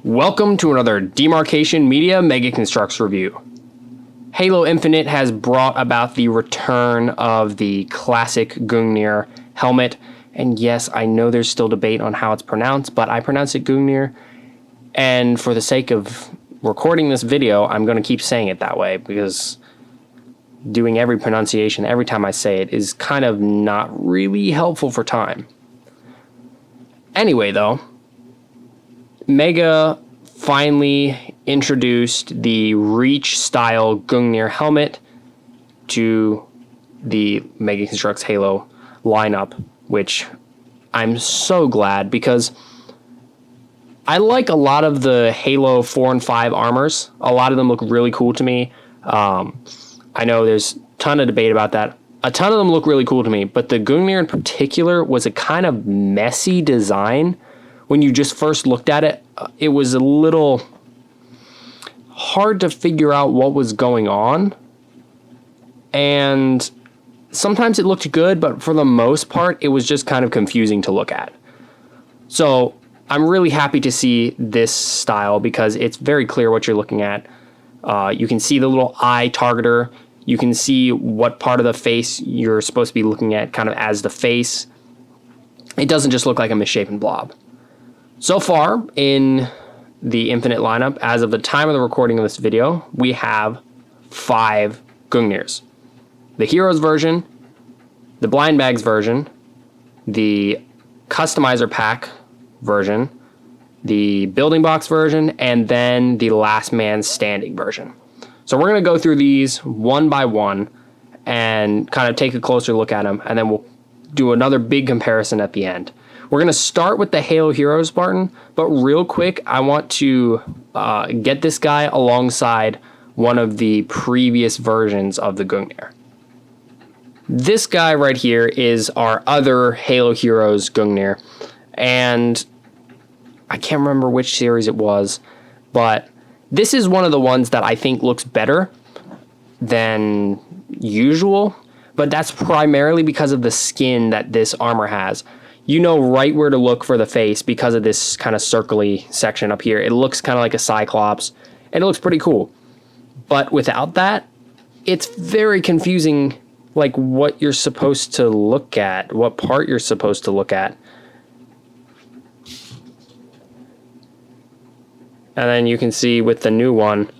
Welcome to another Demarcation Media Mega Construx review. Halo Infinite has brought about the return of the classic Gungnir helmet, and yes, I know there's still debate on how it's pronounced, but I pronounce it Gungnir, and for the sake of recording this video, I'm going to keep saying it that way, because doing every pronunciation every time I say it is kind of not really helpful for time. Anyway, though, Mega finally introduced the Reach-style Gungnir helmet to the Mega Construx Halo lineup, which I'm so glad, because I like a lot of the Halo 4 and 5 armors. A lot of them look really cool to me. I know there's a ton of debate about that. A ton of them look really cool to me, but the Gungnir in particular was a kind of messy design. When you just first looked at it, it was a little hard to figure out what was going on. And sometimes it looked good, but for the most part, it was just kind of confusing to look at. So I'm really happy to see this style because it's very clear what you're looking at. You can see the little eye targeter. You can see what part of the face you're supposed to be looking at kind of as the face. It doesn't just look like a misshapen blob. So far in the Infinite lineup, as of the time of the recording of this video, we have 5 Gungnirs. The Heroes version, the Blind Bags version, the Customizer Pack version, the Building Box version, and then the Last Man Standing version. So we're going to go through these one by one and kind of take a closer look at them, and then we'll do another big comparison at the end. We're going to start with the Halo Heroes Spartan, but real quick, I want to get this guy alongside one of the previous versions of the Gungnir. This guy right here is our other Halo Heroes Gungnir, and I can't remember which series it was, but this is one of the ones that I think looks better than usual, but that's primarily because of the skin that this armor has. You know right where to look for the face because of this kind of circly section up here. It looks kind of like a Cyclops, and it looks pretty cool. But without that, it's very confusing, like what you're supposed to look at, what part you're supposed to look at. And then you can see with the new one,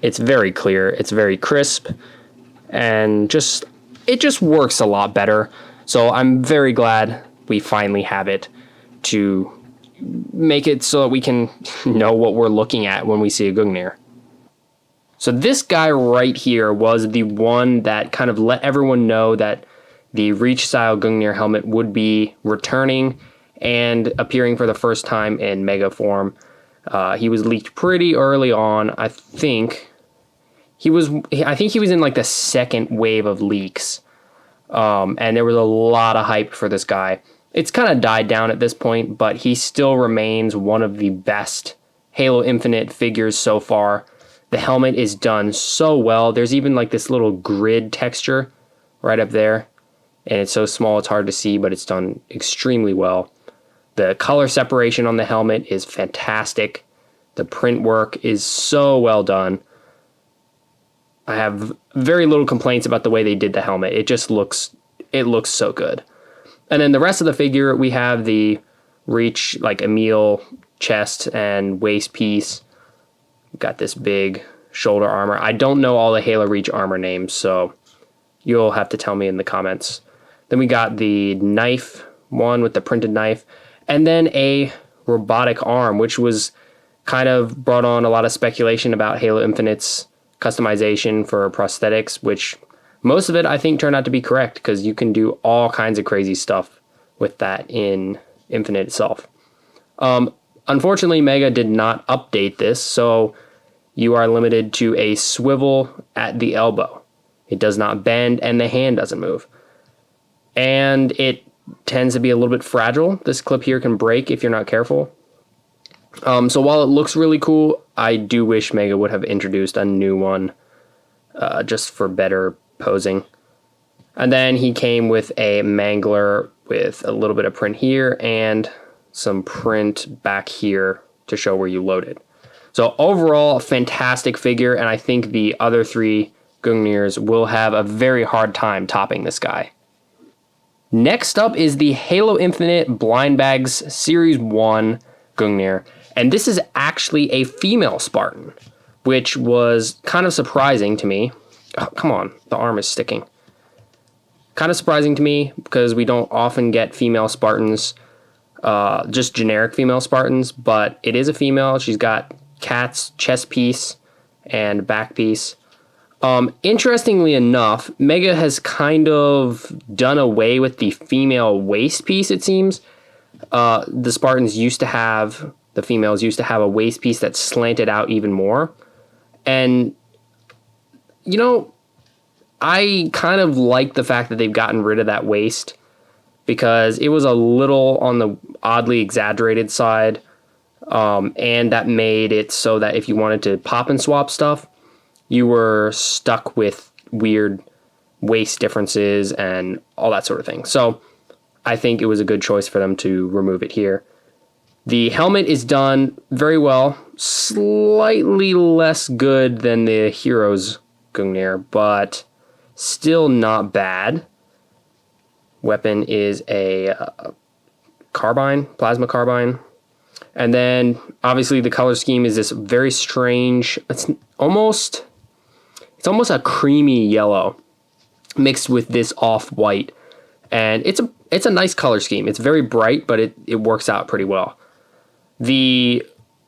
it's very clear, it's very crisp, and it just works a lot better. So I'm very glad we finally have it to make it so that we can know what we're looking at when we see a Gungnir. So this guy right here was the one that kind of let everyone know that the Reach-style Gungnir helmet would be returning and appearing for the first time in Mega form. He was leaked pretty early on. I think he was in like the second wave of leaks. And there was a lot of hype for this guy. It's kind of died down at this point, but he still remains one of the best Halo Infinite figures so far. The helmet is done so well. There's even like this little grid texture right up there. And it's so small it's hard to see, but it's done extremely well. The color separation on the helmet is fantastic. The print work is so well done. I have very little complaints about the way they did the helmet. It looks so good. And then the rest of the figure, we have the Reach, like Emil chest and waist piece. We've got this big shoulder armor. I don't know all the Halo Reach armor names, so you'll have to tell me in the comments. Then we got the knife one with the printed knife, and then a robotic arm, which was kind of brought on a lot of speculation about Halo Infinite's customization for prosthetics, which most of it I think turned out to be correct, because you can do all kinds of crazy stuff with that in Infinite itself. Unfortunately, Mega did not update this, so you are limited to a swivel at the elbow. It does not bend, and the hand doesn't move. And it tends to be a little bit fragile. This clip here can break if you're not careful. So while it looks really cool, I do wish Mega would have introduced a new one just for better posing. And then he came with a mangler with a little bit of print here and some print back here to show where you load it. So overall, a fantastic figure, and I think the other 3 Gungnirs will have a very hard time topping this guy. Next up is the Halo Infinite Blind Bags Series 1 Gungnir, and this is actually a female Spartan, which was kind of surprising to me. Oh, come on, the arm is sticking. Kind of surprising to me because we don't often get female Spartans, just generic female Spartans, but it is a female. She's got cat's chest piece and back piece. Interestingly enough, Mega has kind of done away with the female waist piece, it seems. The Spartans used to have, the females used to have a waist piece that slanted out even more. And, you know, I kind of like the fact that they've gotten rid of that waist because it was a little on the oddly exaggerated side. And that made it so that if you wanted to pop and swap stuff, you were stuck with weird waist differences and all that sort of thing. So I think it was a good choice for them to remove it here. The helmet is done very well, slightly less good than the Heroes Gungnir, but still not bad. Weapon is a carbine, plasma carbine. And then obviously the color scheme is this very strange, it's almost a creamy yellow mixed with this off-white. And it's a nice color scheme. It's very bright, but it works out pretty well. The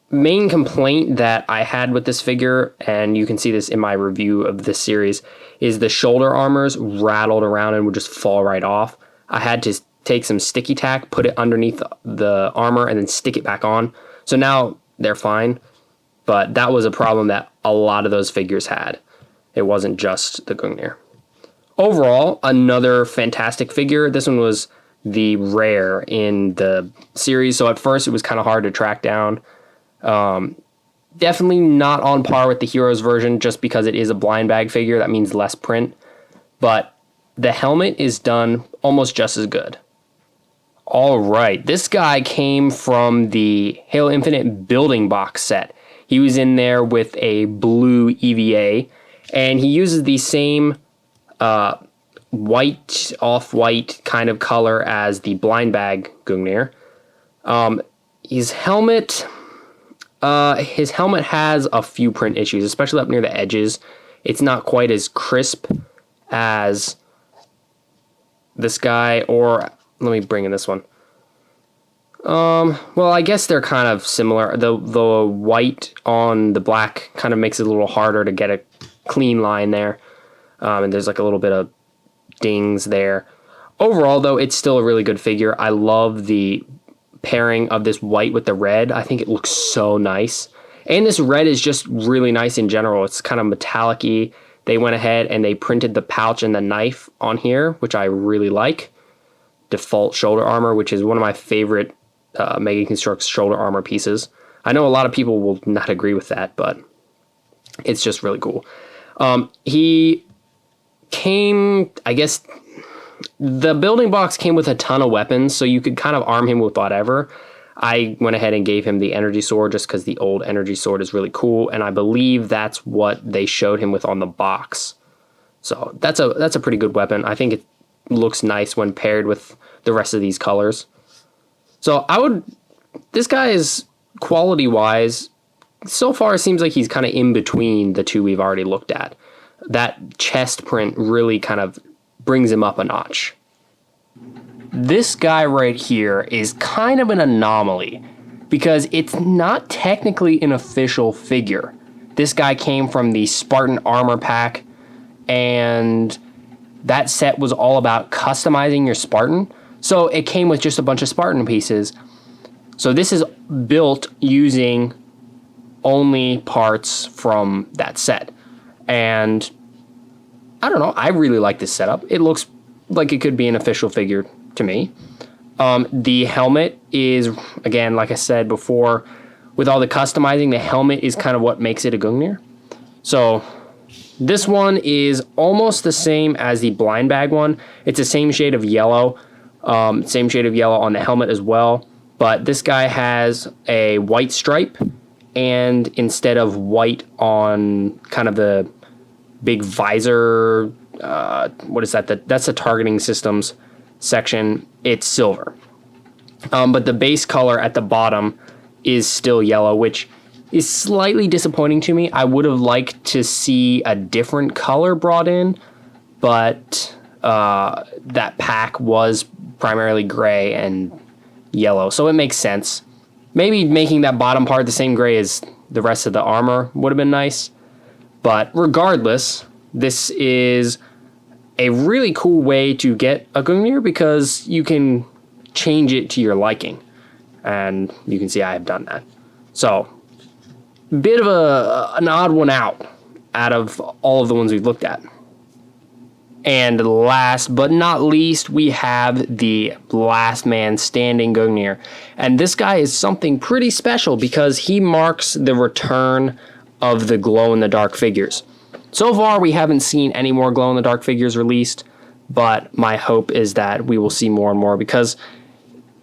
main complaint that I had with this figure, and you can see this in my review of this series, is the shoulder armors rattled around and would just fall right off. I had to take some sticky tack, put it underneath the armor, and then stick it back on. So now they're fine, but that was a problem that a lot of those figures had. It wasn't just the Gungnir. Overall, another fantastic figure. This one was the rare in the series, so at first it was kind of hard to track down. Definitely not on par with the Heroes version just because it is a blind bag figure. That means less print, but the helmet is done almost just as good. All right, this guy came from the Halo Infinite building box set. He was in there with a blue EVA, and he uses the same white, off-white kind of color as the blind bag Gungnir. His helmet has a few print issues, especially up near the edges. It's not quite as crisp as this guy, or let me bring in this one. Well, I guess they're kind of similar. The white on the black kind of makes it a little harder to get a clean line there. And there's like a little bit of dings there. Overall, though, it's still a really good figure. I love the pairing of this white with the red. I think it looks so nice. And this red is just really nice in general. It's kind of metallic-y. They went ahead and they printed the pouch and the knife on here, which I really like. Default shoulder armor, which is one of my favorite Mega Construx shoulder armor pieces. I know a lot of people will not agree with that, but it's just really cool. He came, I guess, the building box came with a ton of weapons, so you could kind of arm him with whatever. I went ahead and gave him the energy sword just because the old energy sword is really cool, and I believe that's what they showed him with on the box. So that's a pretty good weapon. I think it looks nice when paired with the rest of these colors. So this guy is quality-wise, so far it seems like he's kind of in between the two we've already looked at. That chest print really kind of brings him up a notch. This guy right here is kind of an anomaly because it's not technically an official figure. This guy came from the Spartan armor pack, and that set was all about customizing your Spartan. So it came with just a bunch of Spartan pieces. So this is built using only parts from that set. And I don't know, I really like this setup. It looks like it could be an official figure to me. The helmet is, again, like I said before, with all the customizing, the helmet is kind of what makes it a Gungnir. So this one is almost the same as the blind bag one. It's the same shade of yellow. Same shade of yellow on the helmet as well. but this guy has a white stripe, and instead of white on kind of the big visor, what is that? That's the targeting systems section. It's silver. But the base color at the bottom is still yellow, which is slightly disappointing to me. I would have liked to see a different color brought in, but that pack was primarily gray and yellow, so it makes sense. Maybe making that bottom part the same gray as the rest of the armor would have been nice. But regardless, this is a really cool way to get a Gungnir because you can change it to your liking. And you can see I have done that. So, bit of an odd one out of all of the ones we've looked at. And last but not least, we have the last man standing Gungnir. And this guy is something pretty special because he marks the return of the glow-in-the-dark figures. So far, we haven't seen any more glow-in-the-dark figures released, but my hope is that we will see more and more because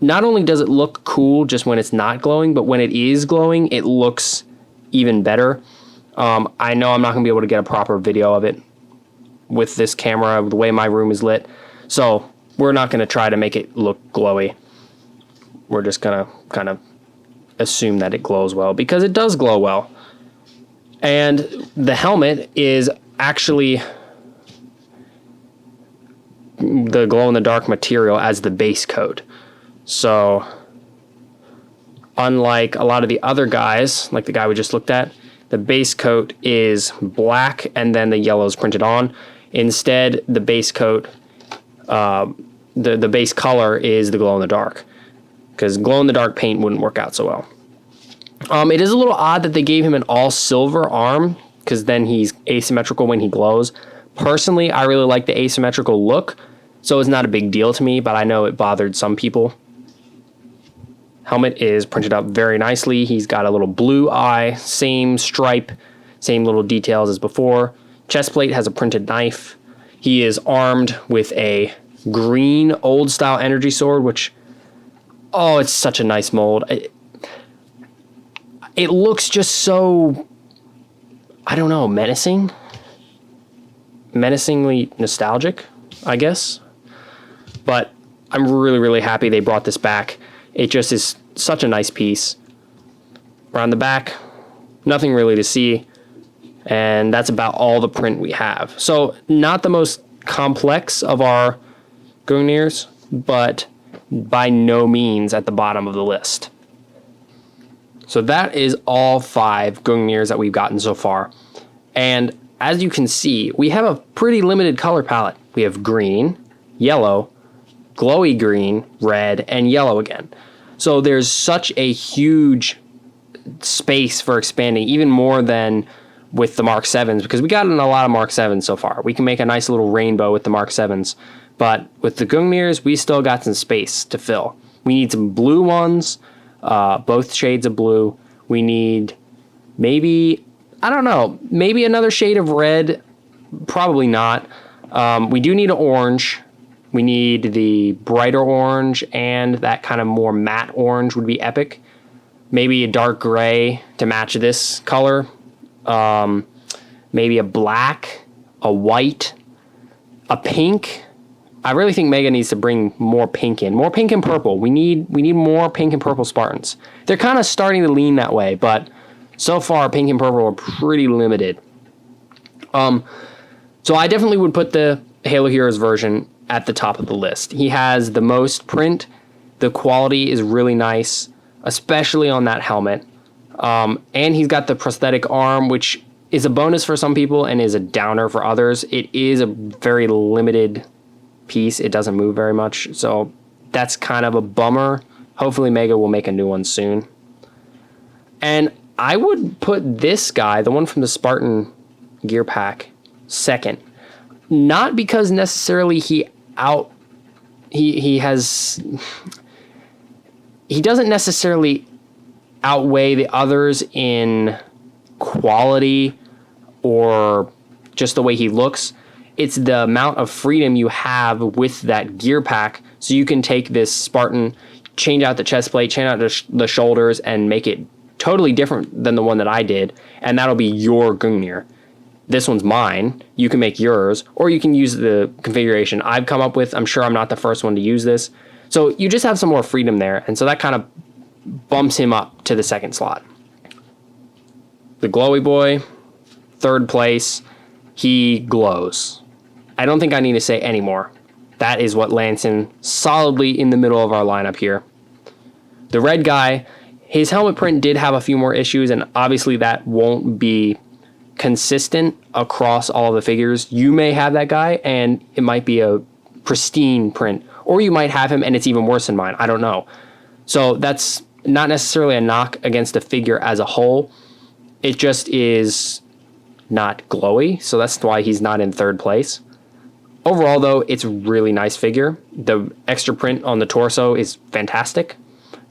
not only does it look cool just when it's not glowing, but when it is glowing, it looks even better. I know I'm not going to be able to get a proper video of it with this camera, the way my room is lit. So we're not going to try to make it look glowy. We're just going to kind of assume that it glows well because it does glow well. And the helmet is actually the glow-in-the-dark material as the base coat. So unlike a lot of the other guys, like the guy we just looked at, the base coat is black and then the yellow is printed on. Instead, the base coat, the base color is the glow-in-the-dark, because glow-in-the-dark paint wouldn't work out so well. It is a little odd that they gave him an all-silver arm, because then he's asymmetrical when he glows. Personally, I really like the asymmetrical look, so it's not a big deal to me, but I know it bothered some people. Helmet is printed up very nicely. He's got a little blue eye, same stripe, same little details as before. Chest plate has a printed knife. He is armed with a green old-style energy sword, which, oh, it's such a nice mold. It looks just so, I don't know, menacing? Menacingly nostalgic, I guess. But I'm really, really happy they brought this back. It just is such a nice piece. Around the back, nothing really to see. And that's about all the print we have. So not the most complex of our Gungnirs, but by no means at the bottom of the list. So that is all 5 Gungnirs that we've gotten so far. And as you can see, we have a pretty limited color palette. We have green, yellow, glowy green, red, and yellow again. So there's such a huge space for expanding, even more than with the Mark 7s, because we got in a lot of Mark 7s so far. We can make a nice little rainbow with the Mark 7s, but with the Gungnirs, we still got some space to fill. We need some blue ones, both shades of blue. We need maybe, I don't know, maybe another shade of red, probably not. We do need an orange. We need the brighter orange, and that kind of more matte orange would be epic. Maybe a dark gray to match this color. Maybe a black, a white, a pink. I really think Mega needs to bring more pink in. More pink and purple. We need more pink and purple Spartans. They're kind of starting to lean that way, but so far pink and purple are pretty limited. So I definitely would put the Halo Heroes version at the top of the list. He has the most print. The quality is really nice, especially on that helmet. And he's got the prosthetic arm, which is a bonus for some people and is a downer for others. It is a very limited piece. It doesn't move very much, so that's kind of a bummer. Hopefully Mega will make a new one soon. And I would put this guy, the one from the Spartan gear pack, second. Not because necessarily he doesn't necessarily outweigh the others in quality or just the way he looks. It's the amount of freedom you have with that gear pack. So you can take this Spartan, change out the chest plate, change out the shoulders, and make it totally different than the one that I did, and that'll be your Gungnir. This one's mine. You can make yours, or you can use the configuration I've come up with. I'm sure I'm not the first one to use this. So you just have some more freedom there, and so that kind of bumps him up to the second slot. The glowy boy, third place, he glows. I don't think I need to say any more. That is what lands him solidly in the middle of our lineup here. The red guy, his helmet print did have a few more issues, and obviously that won't be consistent across all of the figures. You may have that guy, and it might be a pristine print, or you might have him and it's even worse than mine. I don't know. So that's not necessarily a knock against the figure as a whole. It just is not glowy, so that's why he's not in third place. Overall, though, it's a really nice figure. The extra print on the torso is fantastic,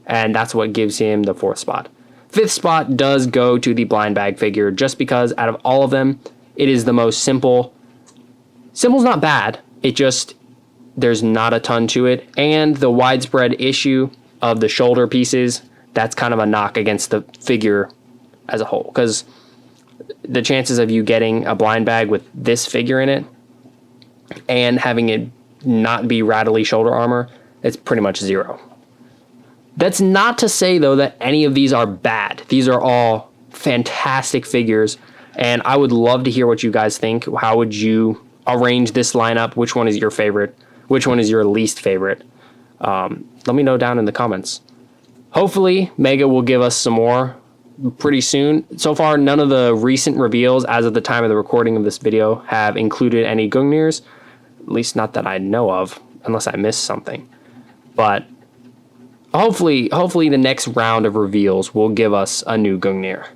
and that's what gives him the fourth spot. Fifth spot does go to the blind bag figure, just because out of all of them, it is the most simple. Simple's not bad, it just, there's not a ton to it, and the widespread issue of the shoulder pieces, that's kind of a knock against the figure as a whole, because the chances of you getting a blind bag with this figure in it and having it not be rattly shoulder armor, it's pretty much zero. That's not to say, though, that any of these are bad. These are all fantastic figures, and I would love to hear what you guys think. How would you arrange this lineup? Which one is your favorite? Which one is your least favorite? Let me know down in the comments. Hopefully, Mega will give us some more pretty soon. So far, none of the recent reveals as of the time of the recording of this video have included any Gungnirs, at least not that I know of, unless I missed something. But hopefully the next round of reveals will give us a new Gungnir.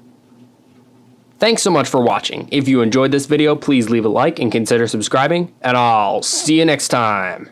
Thanks so much for watching. If you enjoyed this video, please leave a like and consider subscribing, and I'll see you next time.